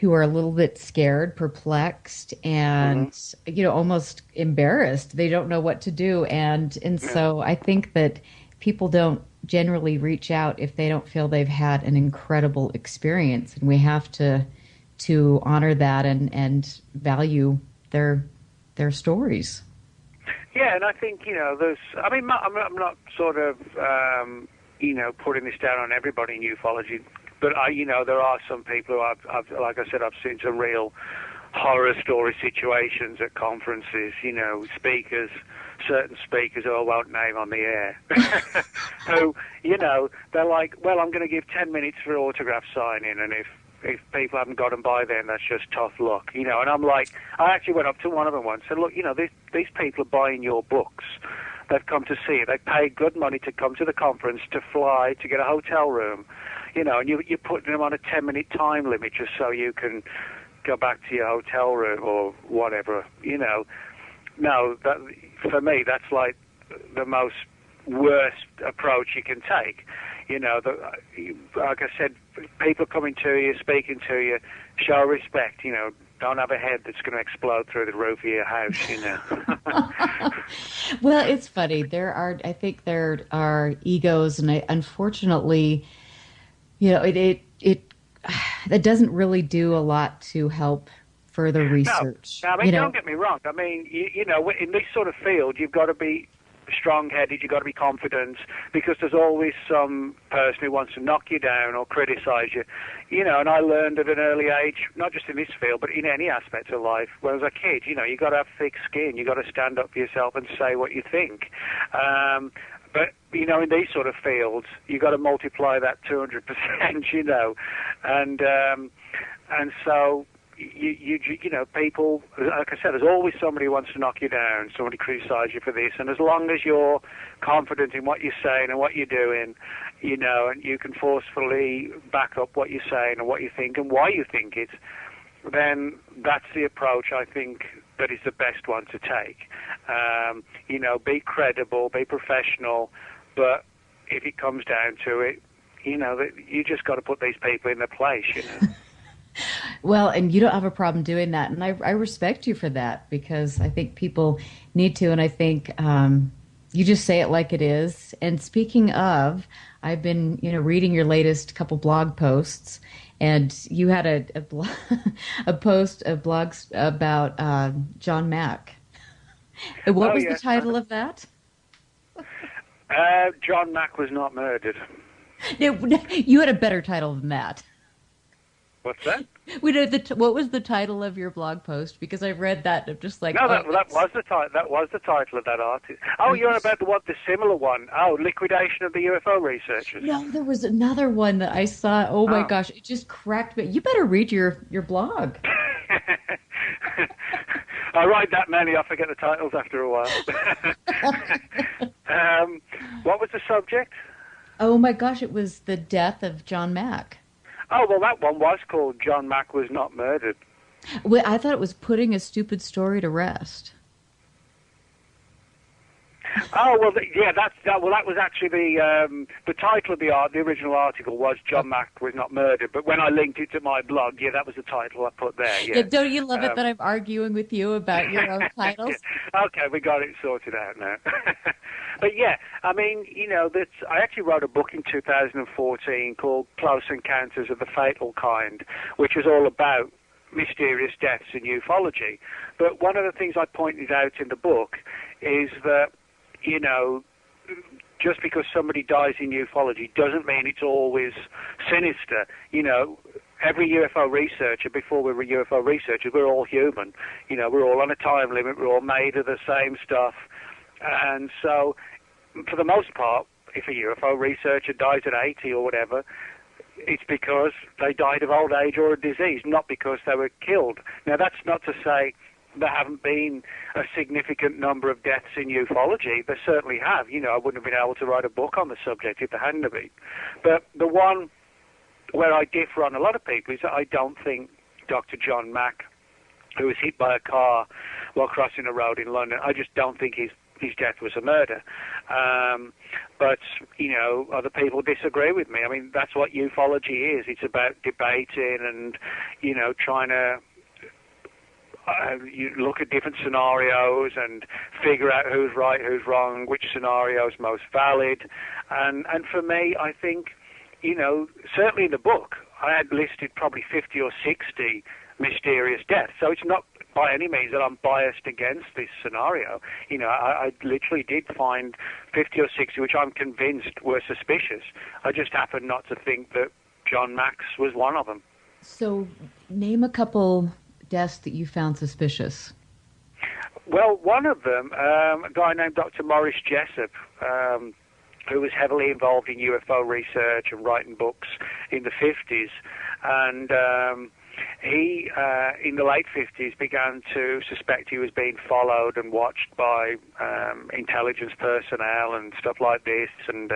who are a little bit scared, perplexed, and almost embarrassed. They don't know what to do, and so I think that people don't generally reach out if they don't feel they've had an incredible experience, and we have to honor that and value their stories.
Yeah, and I think there's. I mean, I'm not sort of putting this down on everybody in ufology. But there are some people who I've like I said, I've seen some real horror story situations at conferences. Certain speakers who I won't name on the air, who they're like, well, I'm going to give 10 minutes for autograph signing, and if people haven't got them by then, that's just tough luck, And I'm like, I actually went up to one of them once and said, look, these people are buying your books. They've come to see it. They pay good money to come to the conference, to fly, to get a hotel room. And you're putting them on a 10-minute time limit just so you can go back to your hotel room or whatever. No, that, for me, that's like the most worst approach you can take. Like I said, people coming to you, speaking to you, show respect. Don't have a head that's going to explode through the roof of your house.
Well, it's funny. I think there are egos, and unfortunately, it doesn't really do a lot to help further research.
No, I mean, don't get me wrong. I mean, in this sort of field, you've got to be strong-headed, you've got to be confident, because there's always some person who wants to knock you down or criticize you. And I learned at an early age, not just in this field, but in any aspect of life, when I was a kid, you've got to have thick skin, you've got to stand up for yourself and say what you think. But, in these sort of fields, you've got to multiply that 200%, and so people, like I said, there's always somebody who wants to knock you down, somebody criticize you for this, and as long as you're confident in what you're saying and what you're doing, and you can forcefully back up what you're saying and what you think and why you think it, then that's the approach I think that is the best one to take. Be credible, be professional, but if it comes down to it, you just got to put these people in their place,
Well, and you don't have a problem doing that, and I respect you for that, because I think people need to, and I think you just say it like it is. And speaking of, I've been reading your latest couple blog posts, and you had a post of blogs about John Mack. What was the title of that?
John Mack was not murdered.
No, you had a better title than that.
What's that?
What was the title of your blog post? Because I read that and I'm just like,
no, that was the title. That was the title of that article. Oh, you're about the similar one. Oh, liquidation of the UFO researchers.
No, there was another one that I saw. Oh my gosh, it just cracked me. You better read your blog.
I write that many, I forget the titles after a while. What was the subject?
Oh my gosh, it was the death of John Mack.
Oh, well, that one was called John Mack Was Not Murdered.
Well, I thought it was Putting a Stupid Story to Rest.
Oh, well, that was actually the title of the original article was John Mack Was Not Murdered, but when I linked it to my blog, that was the title I put there, yeah.
Don't you love it that I'm arguing with you about your own titles?
Okay, we got it sorted out now. But yeah, I mean, I actually wrote a book in 2014 called Close Encounters of the Fatal Kind, which was all about mysterious deaths in ufology. But one of the things I pointed out in the book is that, just because somebody dies in ufology doesn't mean it's always sinister. Every UFO researcher, before we were UFO researchers, we're all human. We're all on a time limit. We're all made of the same stuff. And so, for the most part, if a UFO researcher dies at 80 or whatever, it's because they died of old age or a disease, not because they were killed. Now, that's not to say there haven't been a significant number of deaths in ufology. There certainly have. I wouldn't have been able to write a book on the subject if there hadn't been. But the one where I differ on a lot of people is that I don't think Dr. John Mack, who was hit by a car while crossing a road in London, I just don't think he's his death was a murder. But, other people disagree with me. I mean, that's what ufology is. It's about debating and, trying to you look at different scenarios and figure out who's right, who's wrong, which scenario is most valid. And for me, I think, certainly in the book, I had listed probably 50 or 60 mysterious deaths. So it's not by any means that I'm biased against this scenario. I literally did find 50 or 60 which I'm convinced were suspicious. I just happen not to think that John Max was one of them.
So name a couple deaths that you found suspicious.
Well, one of them, a guy named Dr. Maurice Jessup, who was heavily involved in UFO research and writing books in the 50s. And he, in the late 50s, began to suspect he was being followed and watched by intelligence personnel and stuff like this, and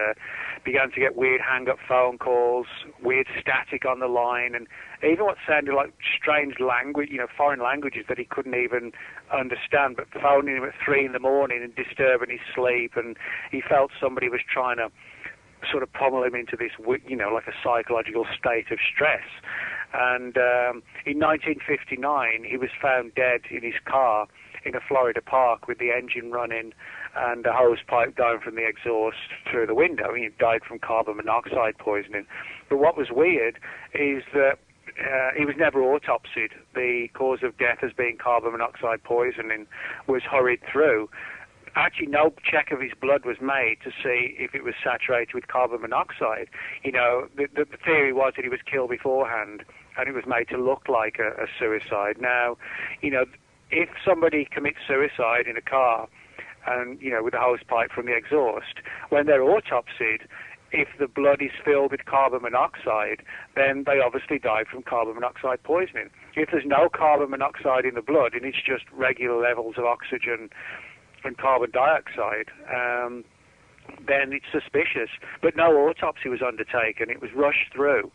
began to get weird hang-up phone calls, weird static on the line, and even what sounded like strange language, foreign languages that he couldn't even understand, but phoning him at 3 in the morning and disturbing his sleep, and he felt somebody was trying to sort of pummel him into this, like a psychological state of stress. And in 1959, he was found dead in his car in a Florida park with the engine running and a hose pipe going from the exhaust through the window. He died from carbon monoxide poisoning. But what was weird is that he was never autopsied. The cause of death as being carbon monoxide poisoning was hurried through. Actually, no check of his blood was made to see if it was saturated with carbon monoxide. The theory was that he was killed beforehand, and it was made to look like a suicide. Now, if somebody commits suicide in a car, and with a hose pipe from the exhaust, when they're autopsied, if the blood is filled with carbon monoxide, then they obviously died from carbon monoxide poisoning. If there's no carbon monoxide in the blood, and it's just regular levels of oxygen and carbon dioxide, then it's suspicious. But no autopsy was undertaken. It was rushed through.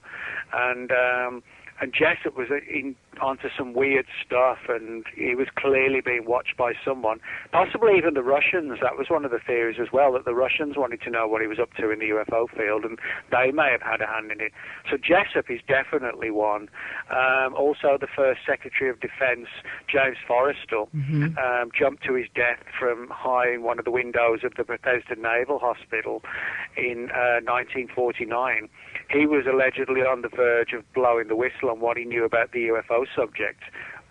And Jessup was onto some weird stuff, and he was clearly being watched by someone, possibly even the Russians. That was one of the theories as well, that the Russians wanted to know what he was up to in the UFO field, and they may have had a hand in it. So Jessup is definitely one. Also, the first Secretary of Defense, James Forrestal, jumped to his death from high in one of the windows of the Bethesda Naval Hospital in 1949. He was allegedly on the verge of blowing the whistle on what he knew about the UFO subject,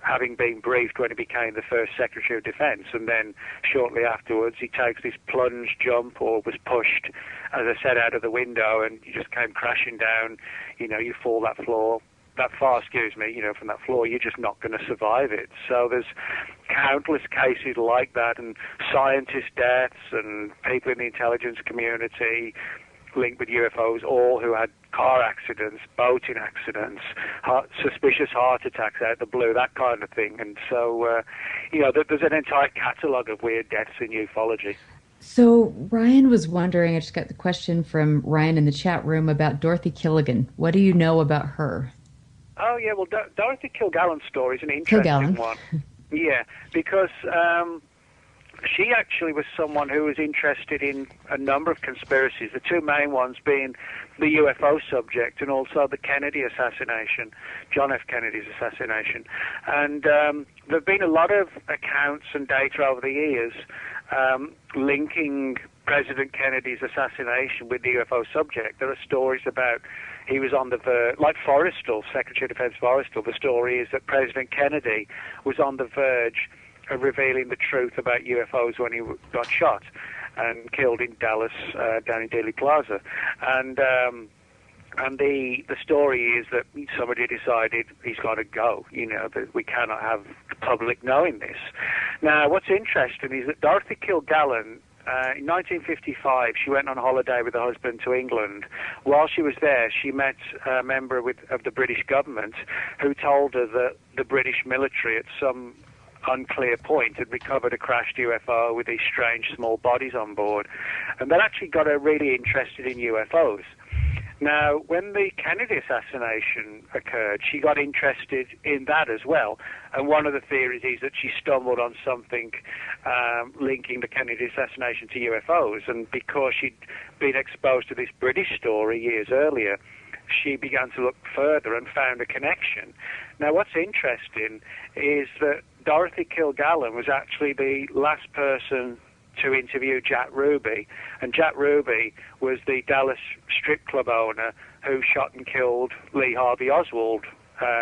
having been briefed when he became the first Secretary of Defense. And then shortly afterwards, he takes this plunge jump, or was pushed, as I said, out of the window, and he just came crashing down. You fall that far, from that floor, you're just not going to survive it. So there's countless cases like that, and scientist deaths, and people in the intelligence community linked with UFOs, all who had car accidents, boating accidents, suspicious heart attacks out of the blue, that kind of thing. And so, there's an entire catalogue of weird deaths in ufology.
So Ryan was wondering, I just got the question from Ryan in the chat room about Dorothy Kilgallen. What do you know about her?
Oh, yeah, well, Dorothy Kilgallen's story is an interesting one. Yeah, because she actually was someone who was interested in a number of conspiracies, the two main ones being the UFO subject and also the Kennedy assassination, John F. Kennedy's assassination. And there have been a lot of accounts and data over the years linking President Kennedy's assassination with the UFO subject. There are stories about he was on the verge, like Forrestal, Secretary of Defense Forrestal. The story is that President Kennedy was on the verge of revealing the truth about UFOs when he got shot and killed in Dallas, down in Dealey Plaza. And the story is that somebody decided he's got to go, that we cannot have the public knowing this. Now, what's interesting is that Dorothy Kilgallen, in 1955, she went on holiday with her husband to England. While she was there, she met a member of the British government who told her that the British military at some unclear point had recovered a crashed UFO with these strange small bodies on board. And that actually got her really interested in UFOs. Now, when the Kennedy assassination occurred, she got interested in that as well. And one of the theories is that she stumbled on something linking the Kennedy assassination to UFOs. And because she'd been exposed to this British story years earlier, she began to look further and found a connection. Now, what's interesting is that Dorothy Kilgallen was actually the last person to interview Jack Ruby, and Jack Ruby was the Dallas strip club owner who shot and killed Lee Harvey Oswald,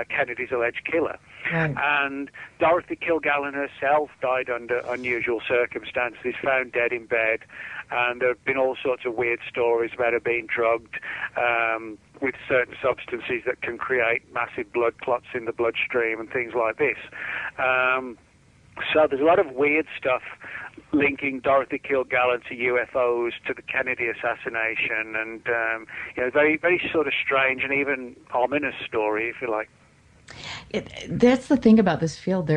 Kennedy's alleged killer.
Right.
And Dorothy Kilgallen herself died under unusual circumstances, found dead in bed, and there have been all sorts of weird stories about her being drugged with certain substances that can create massive blood clots in the bloodstream and things like this. So there's a lot of weird stuff linking Dorothy Kilgallen to UFOs, to the Kennedy assassination, and very, very sort of strange and even ominous story, if you like.
That's the thing about this field.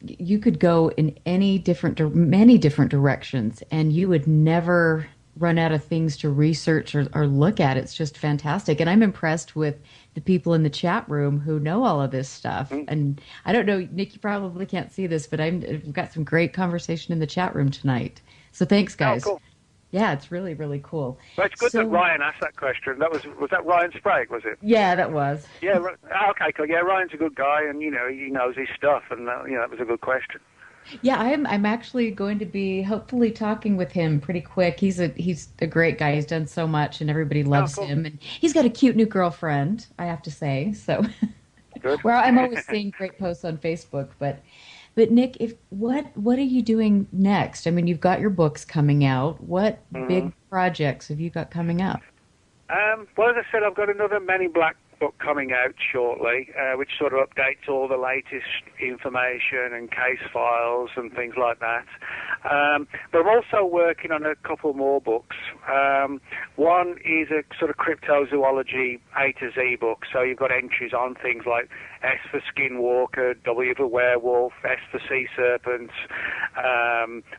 You could go in many different directions, and you would never run out of things to research or look at. It's just fantastic, and I'm impressed with the people in the chat room who know all of this stuff. And I don't know, Nick, you probably can't see this, but we've got some great conversation in the chat room tonight. So thanks, guys.
Oh, cool.
Yeah, it's really, really cool.
Well, it's good that Ryan asked that question. Was that Ryan Sprague, was it?
Yeah, that was.
Yeah, okay, cool. Yeah, Ryan's a good guy, and, he knows his stuff, and, that was a good question.
Yeah, I'm actually going to be hopefully talking with him pretty quick. He's a great guy. He's done so much, and everybody loves him. And he's got a cute new girlfriend, I have to say. So,
good.
Well, I'm always seeing great posts on Facebook. But Nick, what are you doing next? I mean, you've got your books coming out. What big projects have you got coming up?
Well, as I said, I've got another Men in Black book coming out shortly, which sort of updates all the latest information and case files and things like that. But I'm also working on a couple more books. One is a sort of cryptozoology A to Z book, so you've got entries on things like S for skinwalker, W for werewolf, S for sea serpent,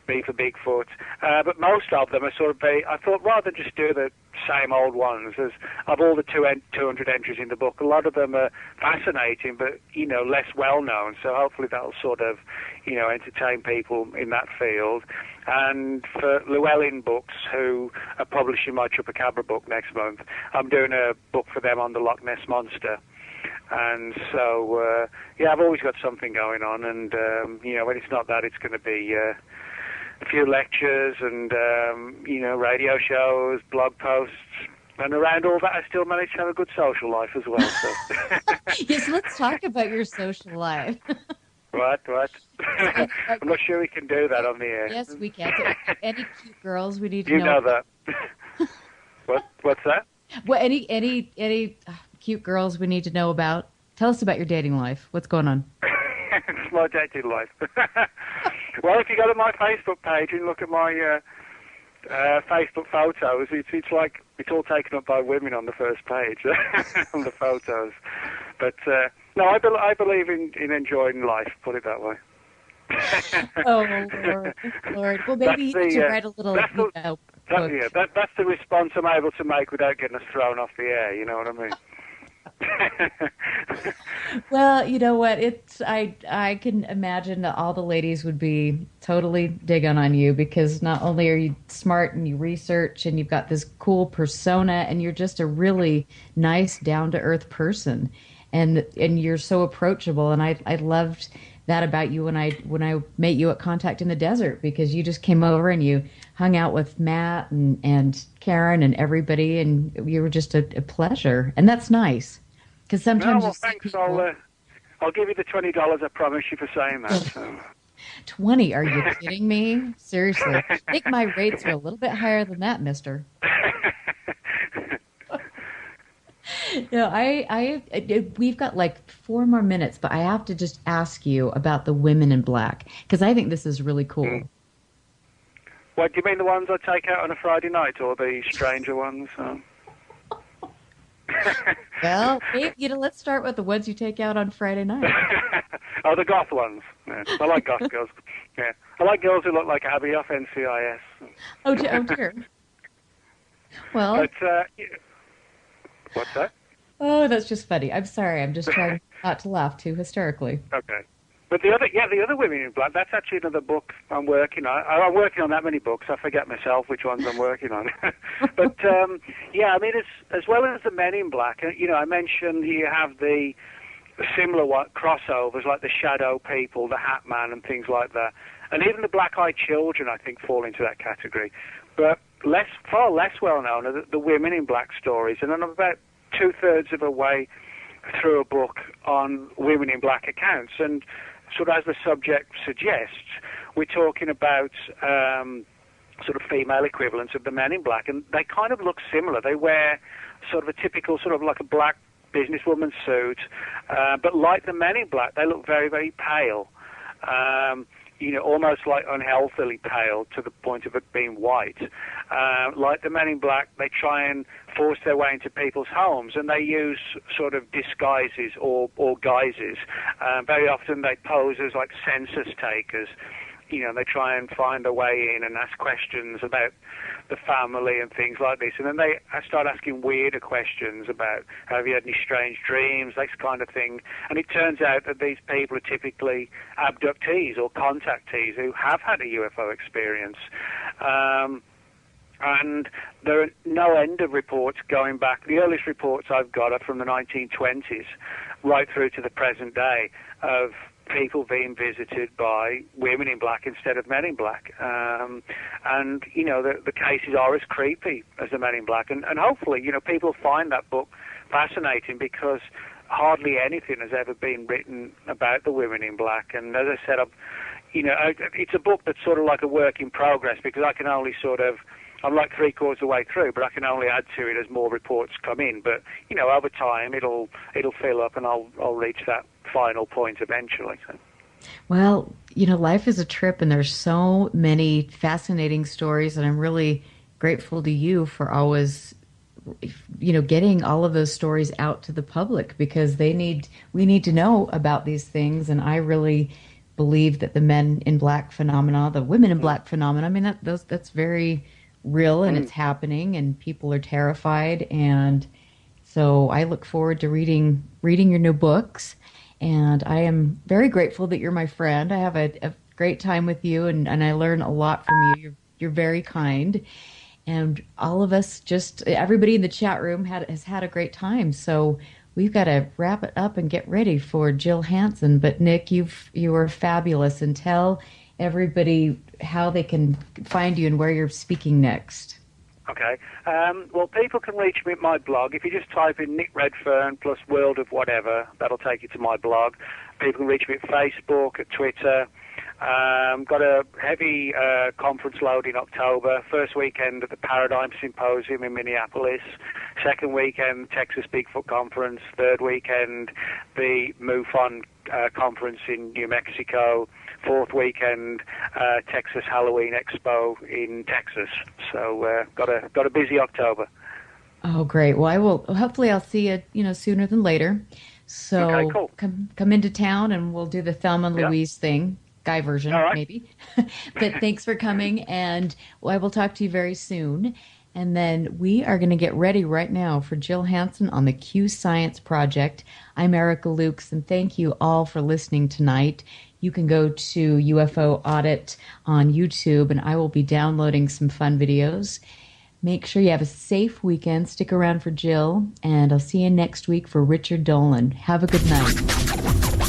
B for Bigfoot. But most of them are sort of I thought rather than just do the same old ones, as of all the 200 entries in the book, a lot of them are fascinating, but less well known. So hopefully that'll sort of entertain people in that field. And for Llewellyn Books, who are publishing my Chupacabra book next month, I'm doing a book for them on the Loch Ness Monster. And so I've always got something going on, and when it's not that, it's going to be a few lectures and radio shows, blog posts, and around all that I still manage to have a good social life as well. So.
Yes, let's talk about your social life.
What? I'm not sure we can do that on the air.
Yes, we can. Any cute girls we need to
know?
You
know that. What's that?
Well, any cute girls we need to know about? Tell us about your dating life. What's going on?
It's my dating life. Well, if you go to my Facebook page and look at my Facebook photos, it's like it's all taken up by women on the first page on the photos. But no, I believe in enjoying life. Put it that way.
Oh Lord! Well, maybe you should write a little.
That's the response I'm able to make without getting us thrown off the air. You know what I mean?
Well, you know what? I can imagine that all the ladies would be totally digging on you, because not only are you smart and you research and you've got this cool persona, and you're just a really nice, down-to-earth person, and you're so approachable. And I loved that about you when I met you at Contact in the Desert, because you just came over and you hung out with Matt and Karen and everybody, and you were just a pleasure. And that's nice, because sometimes
thanks. People... I'll give you the $20 I promise you for saying that. So.
20? Are you kidding me? Seriously, I think my rates are a little bit higher than that, mister. We've got like 4 more minutes, but I have to just ask you about the women in black, because I think this is really cool.
What, do you mean the ones I take out on a Friday night, or the stranger ones?
Well, let's start with the ones you take out on Friday night.
Oh, the goth ones. Yeah. I like goth girls. Yeah, I like girls who look like Abby off NCIS.
Oh dear. Well,
but What's that?
Oh, that's just funny. I'm sorry. I'm just trying not to laugh too hysterically.
Okay. But the other women in black, that's actually another book I'm working on. I'm working on that many books, I forget myself which ones I'm working on. But, I mean, as well as the men in black, I mentioned you have the similar crossovers like the Shadow People, the Hat Man and things like that. And even the Black-Eyed Children, I think, fall into that category. But far less well known are the women in black stories. And I'm about 2/3 of a way through a book on women in black accounts. And sort of as the subject suggests, we're talking about sort of female equivalents of the men in black. And they kind of look similar. They wear sort of a typical sort of like a black businesswoman suit. But like the men in black, they look very, very pale. Almost like unhealthily pale to the point of it being white. Like the men in black, they try and force their way into people's homes, and they use sort of disguises or guises. Very often they pose as like census takers. They try and find a way in and ask questions about the family and things like this. And then they start asking weirder questions about, have you had any strange dreams, this kind of thing. And it turns out that these people are typically abductees or contactees who have had a UFO experience. And there are no end of reports going back. The earliest reports I've got are from the 1920s right through to the present day of people being visited by women in black instead of men in black. The cases are as creepy as the men in black. And hopefully, people find that book fascinating because hardly anything has ever been written about the women in black. And as I said, it's a book that's sort of like a work in progress because I can only I'm like 3/4 of the way through, but I can only add to it as more reports come in. But over time, it'll fill up, and I'll reach that final point eventually. So.
Well, life is a trip, and there's so many fascinating stories, and I'm really grateful to you for always, getting all of those stories out to the public because we need to know about these things, and I really believe that the men in black phenomena, the women in black phenomena, I mean that's very real and it's happening and people are terrified, and so I look forward to reading your new books, and I am very grateful that you're my friend. I have a great time with you, and I learn a lot from you. You're very kind, and all of us, just everybody in the chat room has had a great time, so we've got to wrap it up and get ready for Jill Hansen. But Nick, you were fabulous, and tell everybody how they can find you and where you're speaking next.
Okay. Well, people can reach me at my blog. If you just type in Nick Redfern plus World of Whatever, that'll take you to my blog. People can reach me at Facebook, at Twitter. Got a heavy conference load in October. First weekend at the Paradigm Symposium in Minneapolis. Second weekend, Texas Bigfoot Conference. Third weekend, the MUFON conference in New Mexico. Fourth weekend, Texas Halloween Expo in Texas. So got a busy October.
Oh, great. Well, hopefully I'll see you, sooner than later. So
okay, cool.
come into town and we'll do the Thelma and Louise thing. Guy version,
right.
Maybe. But thanks for coming, and I will talk to you very soon. And then we are going to get ready right now for Jill Hansen on the Q Science Project. I'm Erica Lukes, and thank you all for listening tonight. You can go to UFO Audit on YouTube, and I will be downloading some fun videos. Make sure you have a safe weekend. Stick around for Jill, and I'll see you next week for Richard Dolan. Have a good night.